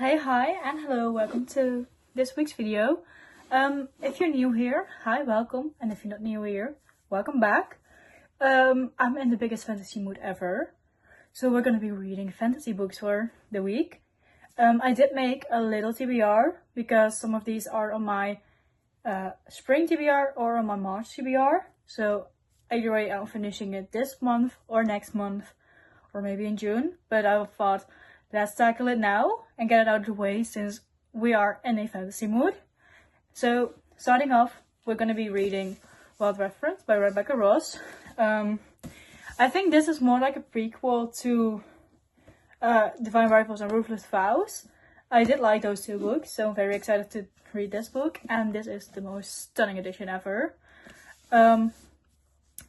Hi, and hello, welcome to this week's video. If you're new here, hi, welcome, and if you're not new here, welcome back. I'm in the biggest fantasy mood ever, so we're gonna be reading fantasy books for the week. I did make a little TBR, because some of these are on my spring TBR or on my March TBR, so either way I'm finishing it this month or next month, or maybe in June, but I thought, let's tackle it now and get it out of the way since we are in a fantasy mood. So, starting off, we're going to be reading Wild Reference by Rebecca Ross. I think this is more like a prequel to Divine Rivals and Ruthless Vows. I did like those two books, so I'm very excited to read this book, and this is the most stunning edition ever. All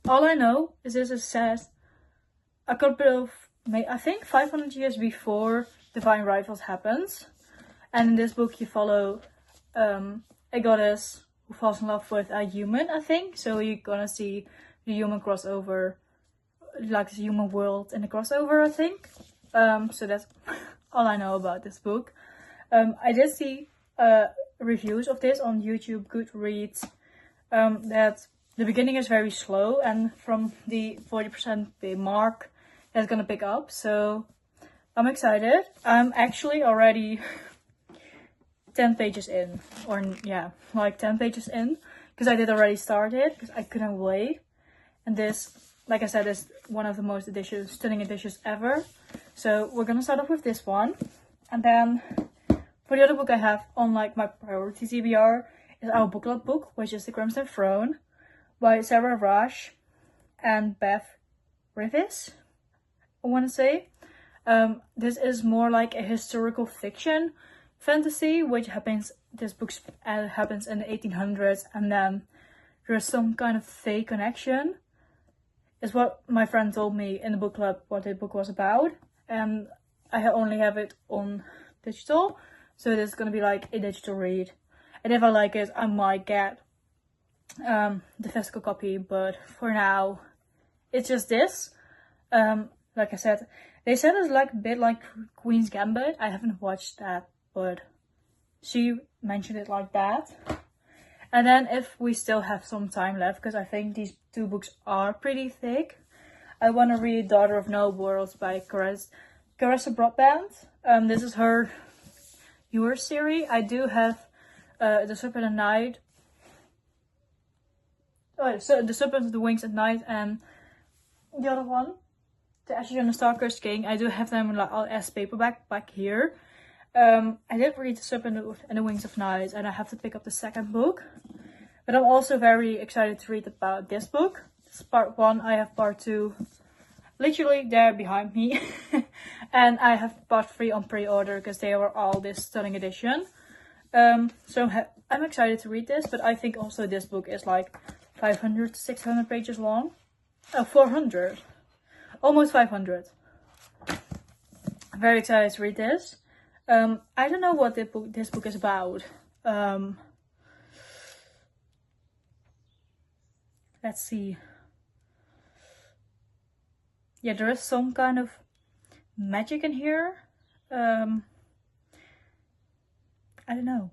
I know is this is set a couple of, I think 500 years before Divine Rivals happens. And in this book you follow a goddess who falls in love with a human, I think. So you're gonna see the human crossover, like the human world in the crossover, I think. So that's all I know about this book. I did see reviews of this on YouTube, Goodreads, that the beginning is very slow, and from the 40% mark it's gonna pick up, so I'm excited. I'm actually already 10 pages in, or yeah, like 10 pages in, because I did already start it, because I couldn't wait. And this, like I said, is one of the most stunning editions ever. So we're gonna start off with this one, and then for the other book I have on like my priority TBR is our book club book, which is The Crimson Throne by Sarah Rush and Beth Revis, I want to say. This is more like a historical fiction fantasy, which happens, this book happens in the 1800s, and then there's some kind of fake connection, is what my friend told me in the book club what the book was about. And I only have it on digital, so this is going to be like a digital read, and if I like it I might get the physical copy, but for now it's just this. Like I said, they said it's like a bit like Queen's Gambit. I haven't watched that, but she mentioned it like that. And then if we still have some time left, because I think these two books are pretty thick, I want to read Daughter of No Worlds by Carissa Broadbent. This is her newer series. I do have The Serpent at Night. Oh, so The Serpent with the Wings at Night, and the other one, The Ashes and the Stalker's King. I do have them as paperback back here. I did read The Serpent and the Wings of Night, and I have to pick up the second book. But I'm also very excited to read about this book. This is part 1. I have part 2 literally there behind me. And I have part 3 on pre-order because they were all this stunning edition. So I'm excited to read this, but I think also this book is like 500 to 600 pages long. Oh, 400. Almost 500. I'm very excited to read this. I don't know what this book is about. Let's see. Yeah, there is some kind of magic in here. I don't know.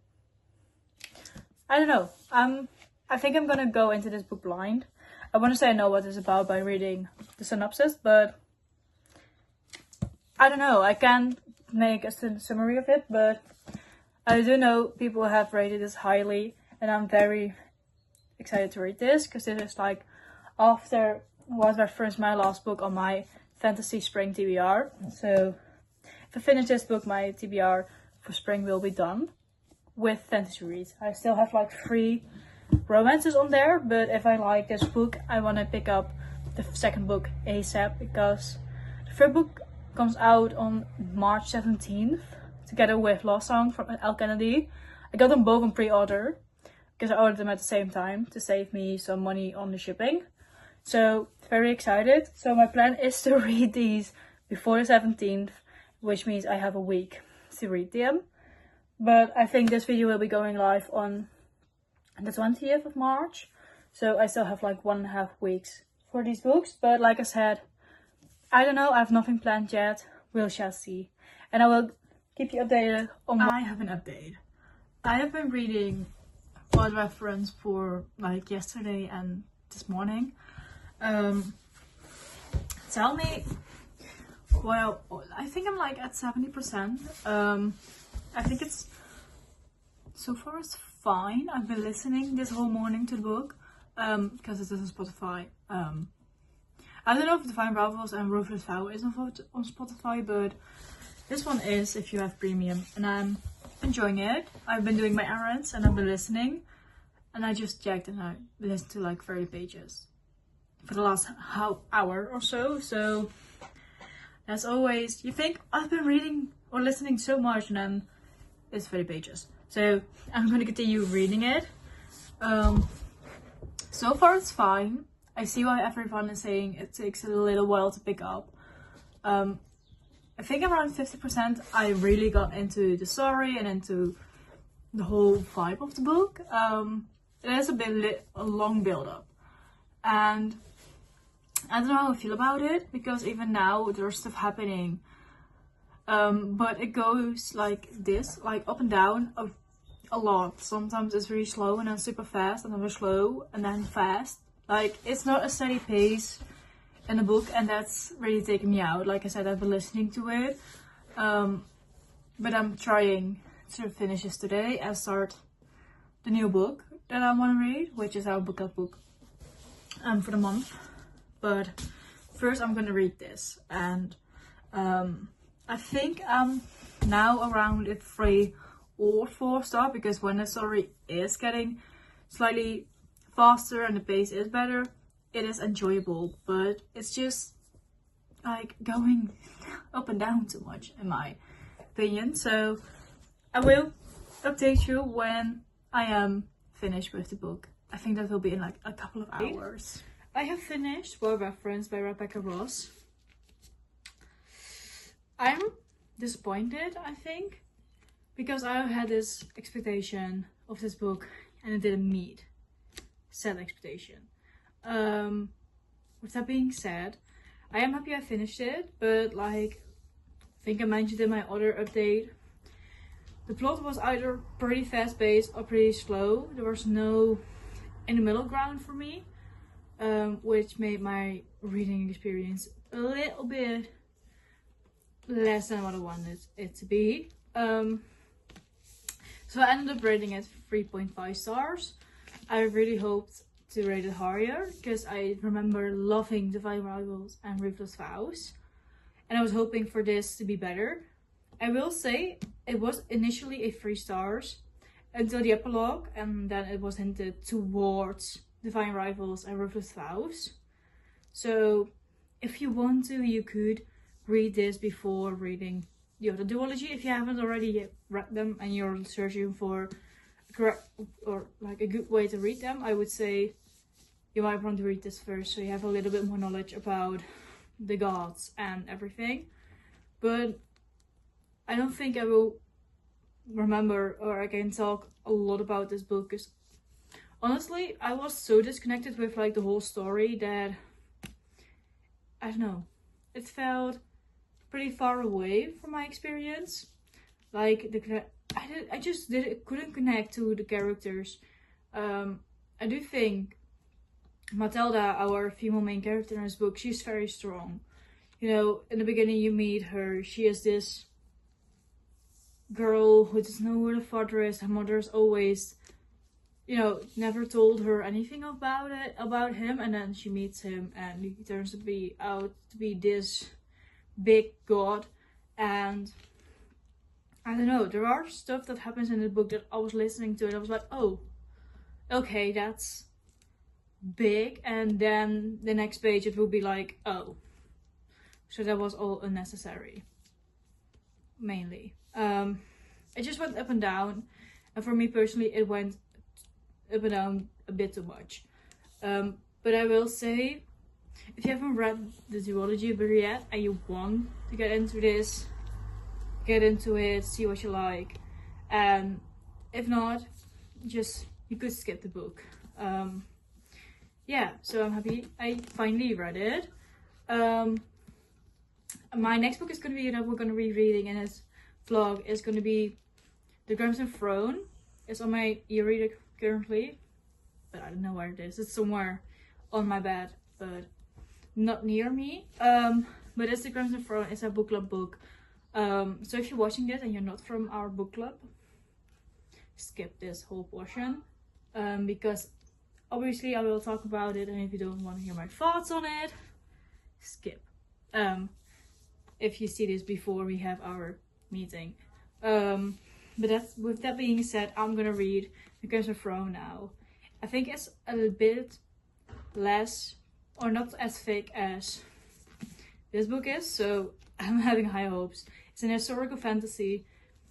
I think I'm gonna go into this book blind. I want to say I know what it's about by reading the synopsis, but I don't know. I can't make a summary of it, but I do know people have rated this highly, and I'm very excited to read this, because it is like after Wild Reference, my last book on my fantasy spring TBR. So if I finish this book, my TBR for spring will be done with fantasy reads. I still have like 3 romances on there, but if I like this book I want to pick up the second book ASAP, because the third book comes out on March 17th together with Lost Song from L. Kennedy. I got them both on pre-order because I ordered them at the same time to save me some money on the shipping. So very excited. So my plan is to read these before the 17th, which means I have a week to read them. But I think this video will be going live on the 20th of March, so I still have like 1.5 weeks for these books. But like I said, I don't know, I have nothing planned yet. We shall see. And I will keep you updated on what I have an update. I have been reading Wild Reference for like yesterday and this morning. Tell me, well, I think I'm like at 70%. I think it's, so far it's fine. I've been listening this whole morning to the book, because it is on Spotify. I don't know if Divine Rivals and Ruthless Vow is on Spotify, but this one is if you have premium, and I'm enjoying it. I've been doing my errands and I've been listening, and I just checked and I listened to like 30 pages for the last hour or so. So as always, you think I've been reading or listening so much, and then it's 30 pages. So I'm going to continue reading it. So far it's fine. I see why everyone is saying it takes a little while to pick up. I think around 50% I really got into the story and into the whole vibe of the book. It is a long build up, and I don't know how I feel about it, because even now there's stuff happening, but it goes like this, like up and down a lot. Sometimes it's really slow and then super fast, and then slow and then fast. Like, it's not a steady pace in the book, and that's really taking me out. Like I said, I've been listening to it, but I'm trying to finish this today and start the new book that I want to read, which is our book club book for the month. But first I'm gonna read this, and I think I'm now around a 3 or 4 star, because when the story is getting slightly faster and the pace is better, it is enjoyable, but it's just like going up and down too much in my opinion. So I will update you when I am finished with the book. I think that will be in like a couple of hours. I have finished Well Reference by Rebecca Ross. I'm disappointed, I think, because I had this expectation of this book and it didn't meet said expectation. With that being said, I am happy I finished it, but like I think I mentioned in my other update, the plot was either pretty fast paced or pretty slow. There was no in the middle ground for me, which made my reading experience a little bit less than what I wanted it to be. So I ended up rating it 3.5 stars. I really hoped to rate it higher, because I remember loving Divine Rivals and Ruthless Vows, and I was hoping for this to be better. I will say it was initially a 3 stars until the epilogue, and then it was hinted towards Divine Rivals and Ruthless Vows. So if you want to, you could read this before reading the other duology. If you haven't already read them and you're searching for correct or like a good way to read them, I would say you might want to read this first, so you have a little bit more knowledge about the gods and everything. But I don't think I will remember or I can talk a lot about this book, because honestly I was so disconnected with like the whole story that I don't know, it felt pretty far away from my experience. Like I just couldn't connect to the characters. I do think Matilda, our female main character in this book, she's very strong. You know, in the beginning you meet her, she is this girl who doesn't know where the father is. Her mother's always, you know, never told her anything about him, and then she meets him and he turns out to be this big god. And I don't know, there are stuff that happens in the book that I was listening to and I was like, oh, okay, that's big. And then the next page it will be like, oh, so that was all unnecessary, mainly. It just went up and down, and for me personally it went up and down a bit too much. But I will say, if you haven't read the duology book yet and you want to get into this, get into it, see what you like, and if not, just you could skip the book. Yeah, so I'm happy I finally read it. My next book is going to be that we're going to be reading, and it's vlog is going to be The Crimson Throne. It's on my e-reader currently, but I don't know where it is. It's somewhere on my bed, but not near me. But it's The Crimson Throne. It's a book club book. So if you're watching this and you're not from our book club, skip this whole portion, because obviously I will talk about it, and if you don't want to hear my thoughts on it, skip. If you see this before we have our meeting. But that's, with that being said, I'm gonna read The Crimson Throne now. I think it's a little bit less, or not as thick as this book is, so I'm having high hopes. It's an historical fantasy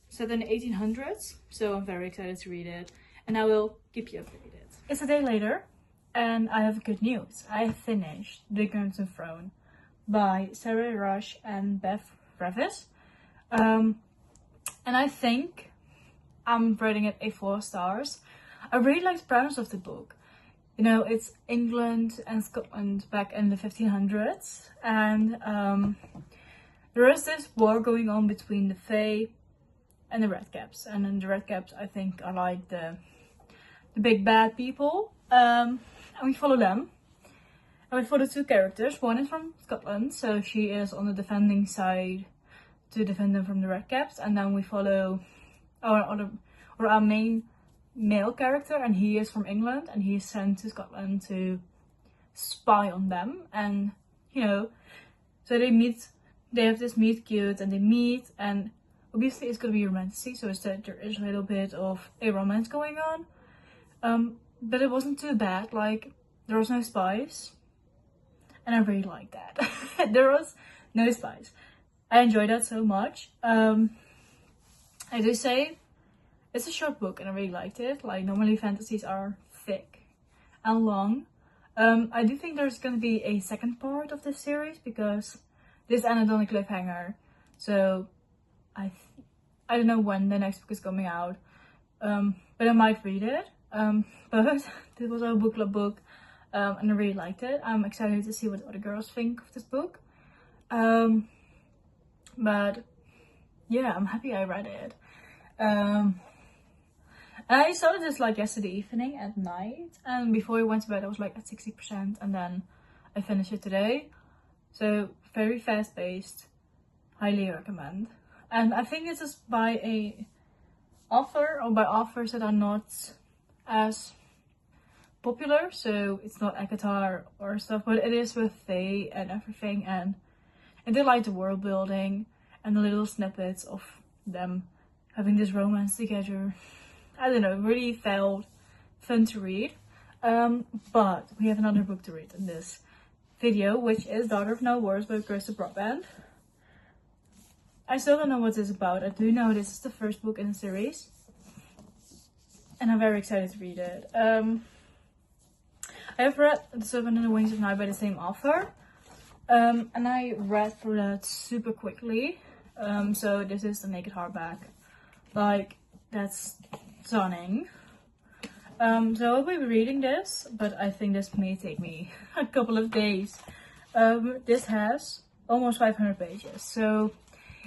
set in the 1800s, so I'm very excited to read it, and I will keep you updated. It's a day later, and I have good news. I finished The Crimson Throne by Sarah Rush and Beth Revis. And I think I'm rating it a 4 stars. I really like the premise of the book. You know, it's England and Scotland back in the 1500s, and there is this war going on between the Fae and the Redcaps. And then the Redcaps, I think, are like the big bad people, and we follow them. And we follow 2 characters. One is from Scotland, so she is on the defending side to defend them from the Redcaps, and then we follow our main male character, and he is from England, and he is sent to Scotland to spy on them. And you know, so they have this meet cute, and they meet, and obviously it's gonna be romantic, so it's that there is a little bit of a romance going on, but it wasn't too bad. Like, there was no spies, and I really liked that. There was no spies. I enjoyed that so much. I do say it's a short book, and I really liked it. Like, normally fantasies are thick and long. I do think there's going to be a second part of this series, because this ended on a cliffhanger. So I don't know when the next book is coming out, but I might read it. But this was our book club book, and I really liked it. I'm excited to see what other girls think of this book. But yeah, I'm happy I read it. And I started this like yesterday evening at night, and before I went to bed I was like at 60%, and then I finished it today. So very fast paced, highly recommend. And I think this is by a author, or by authors that are not as popular, so it's not Akatar or stuff, but it is with Faye and everything, and I did like the world building and the little snippets of them having this romance together. I don't know, really felt fun to read. But we have another book to read in this video, which is Daughter of No Wars by Kirsten Broadbent. I still don't know what this is about. I do know this is the first book in the series, and I'm very excited to read it. I have read The Serpent and the Wings of Night by the same author, and I read through that super quickly. So this is the naked hardback. Like, that's stunning. So I'll be reading this, but I think this may take me a couple of days. This has almost 500 pages, so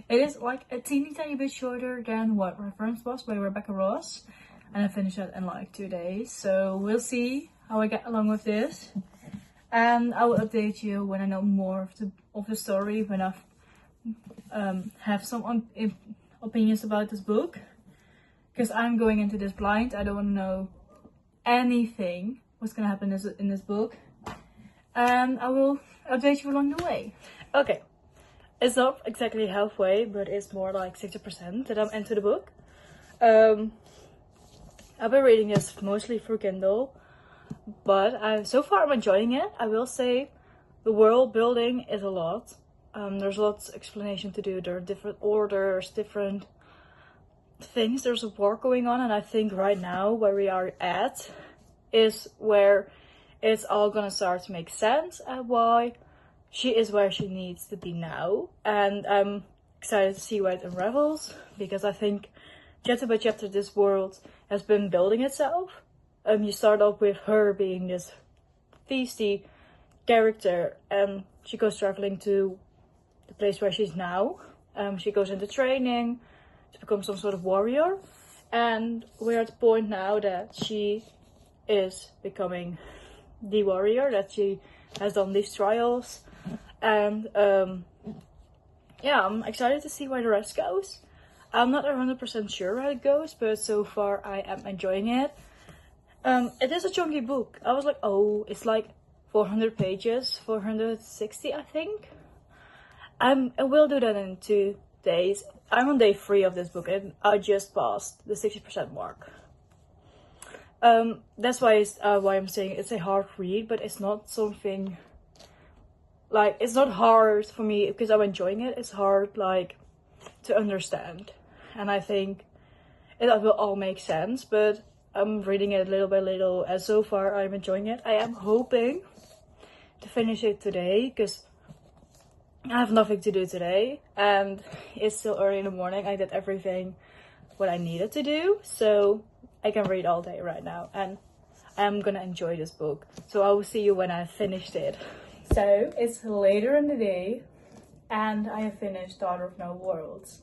it is like a teeny tiny bit shorter than what Reference was by Rebecca Ross, and I finished that in like 2 days. So we'll see how I get along with this, and I will update you when I know more of the story, when I've have some opinions about this book, because I'm going into this blind. I don't want to know anything what's gonna happen in this book, and I will update you along the way. Okay, it's not exactly halfway, but it's more like 60% that I'm into the book. I've been reading this mostly through Kindle, but so far I'm enjoying it. I will say the world building is a lot. There's lots of explanation to do. There are different orders, different things. There's a war going on, and I think right now where we are at is where it's all gonna start to make sense, and why she is where she needs to be now. And I'm excited to see where it unravels, because I think chapter by chapter this world has been building itself. You start off with her being this feisty character, and she goes traveling to the place where she's now. She goes into training. to become some sort of warrior. And we're at the point now that she is becoming the warrior, that she has done these trials. And yeah, I'm excited to see where the rest goes. I'm not 100% sure how it goes, but so far I am enjoying it. It is a chunky book. I was like, oh, it's like 400 pages, 460 I think. I will do that in 2 days. I'm on day 3 of this book and I just passed the 60% mark. That's why I'm saying it's a hard read, but it's not something like, it's not hard for me because I'm enjoying it. It's hard like to understand, and I think it will all make sense, but I'm reading it little by little, and so far I'm enjoying it. I am hoping to finish it today because I have nothing to do today and it's still early in the morning. I did everything what I needed to do, so I can read all day right now, and I'm gonna enjoy this book. So I will see you when I finished it. So it's later in the day and I have finished Daughter of No Worlds.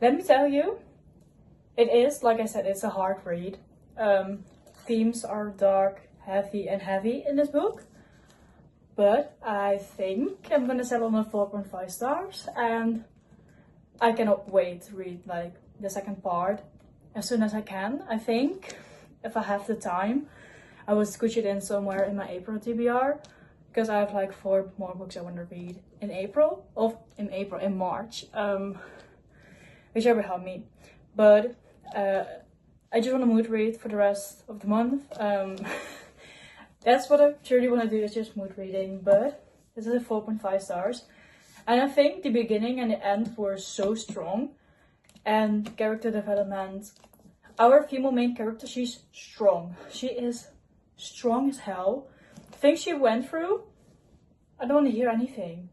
Let me tell you, it is, like I said, it's a hard read. Themes are dark, heavy in this book. But I think I'm gonna settle on 4.5 stars, and I cannot wait to read like the second part as soon as I can. I think if I have the time, I will scooch it in somewhere in my April TBR, because I have like 4 more books I want to read in in March, which will help me. But I just want to mood read for the rest of the month. That's what I truly want to do, is just mood reading, but this is a 4.5 stars. And I think the beginning and the end were so strong, and character development. Our female main character, she's strong. She is strong as hell. The things she went through, I don't want to hear anything.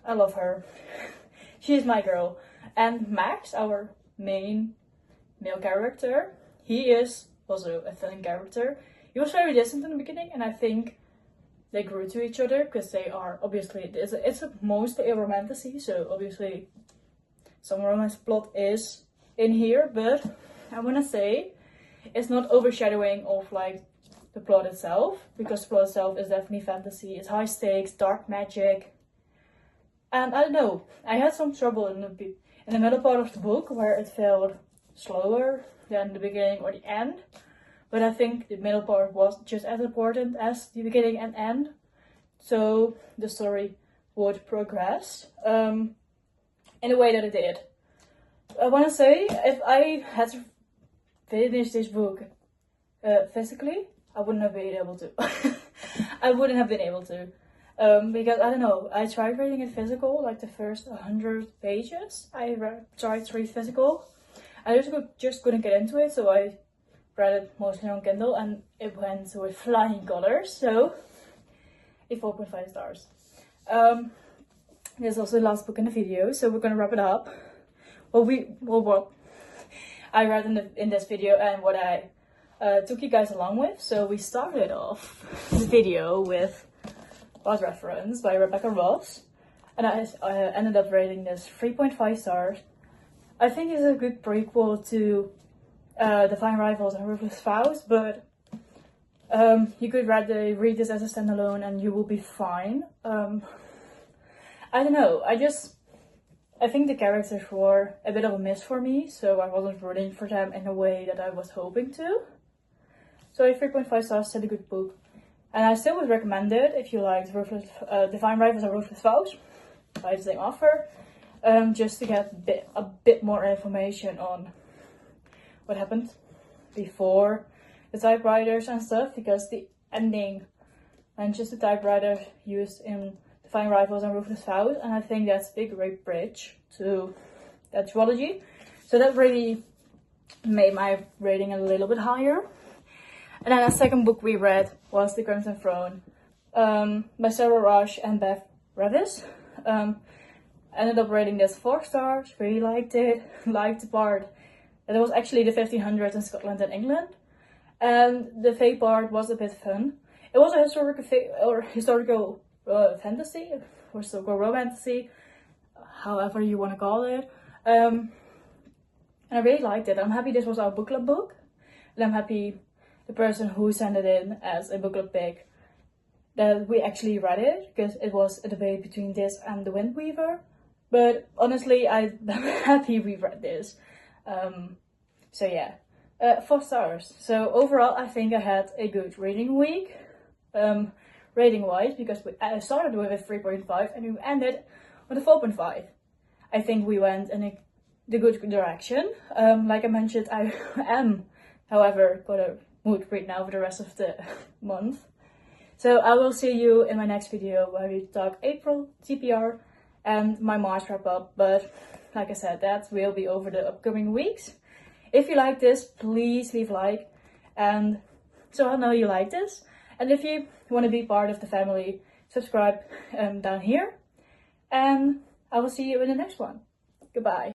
I love her. She's my girl. And Max, our main male character, he is also a feminine character. He was very distant in the beginning, and I think they grew to each other because they are obviously, it's mostly a romantasy, so obviously some romance plot is in here, but I want to say it's not overshadowing of like the plot itself, because the plot itself is definitely fantasy. It's high stakes, dark magic, and I don't know, I had some trouble in the middle part of the book where it felt slower than the beginning or the end. But I think the middle part was just as important as the beginning and end, so the story would progress in the way that it did. I want to say, if I had to finish this book physically, I wouldn't have been able to. I wouldn't have been able to. Because, I don't know, I tried reading it physical, like the first 100 pages. I tried to read physical. I just couldn't get into it, so I read it mostly on Kindle, and it went with flying colors, so a 4.5 stars. This is also the last book in the video, so we're gonna wrap it up. What I read in this video and what I took you guys along with. So we started off the video with Lost Reference by Rebecca Ross, and I ended up rating this 3.5 stars. I think it's a good prequel to Divine Rivals and Ruthless Vows, but you could read this as a standalone and you will be fine. I don't know, I think the characters were a bit of a miss for me, so I wasn't rooting for them in a way that I was hoping to. So a 3.5 stars, still a good book. And I still would recommend it if you liked Divine Rivals and Ruthless Vows by the same author, just to get a bit more information on what happened before the typewriters and stuff, because the ending mentions the typewriter used in Divine Rivals and Ruthless Vows, and I think that's a great bridge to that trilogy. So that really made my rating a little bit higher. And then the second book we read was The Crimson Throne by Sarah Rush and Beth Revis. Ended up rating this 4 stars, really liked it, liked the part that it was actually the 1500s in Scotland and England. And the Fae part was a bit fun. It was a historical fantasy, or historical romantasy, however you want to call it. And I really liked it. I'm happy this was our book club book. And I'm happy the person who sent it in as a book club pick that we actually read it, because it was a debate between this and The Wind Weaver. But honestly, I'm happy we read this. So yeah, 4 stars. So overall, I think I had a good reading week, rating wise, because I started with a 3.5 and we ended with a 4.5. I think we went in the good direction. Like I mentioned, I am, however, gonna mood right now for the rest of the month. So I will see you in my next video where we talk April, TPR, and my March wrap up. But like I said, that will be over the upcoming weeks. If you like this, please leave a like, and so I know you like this. And if you want to be part of the family, subscribe down here. And I will see you in the next one. Goodbye.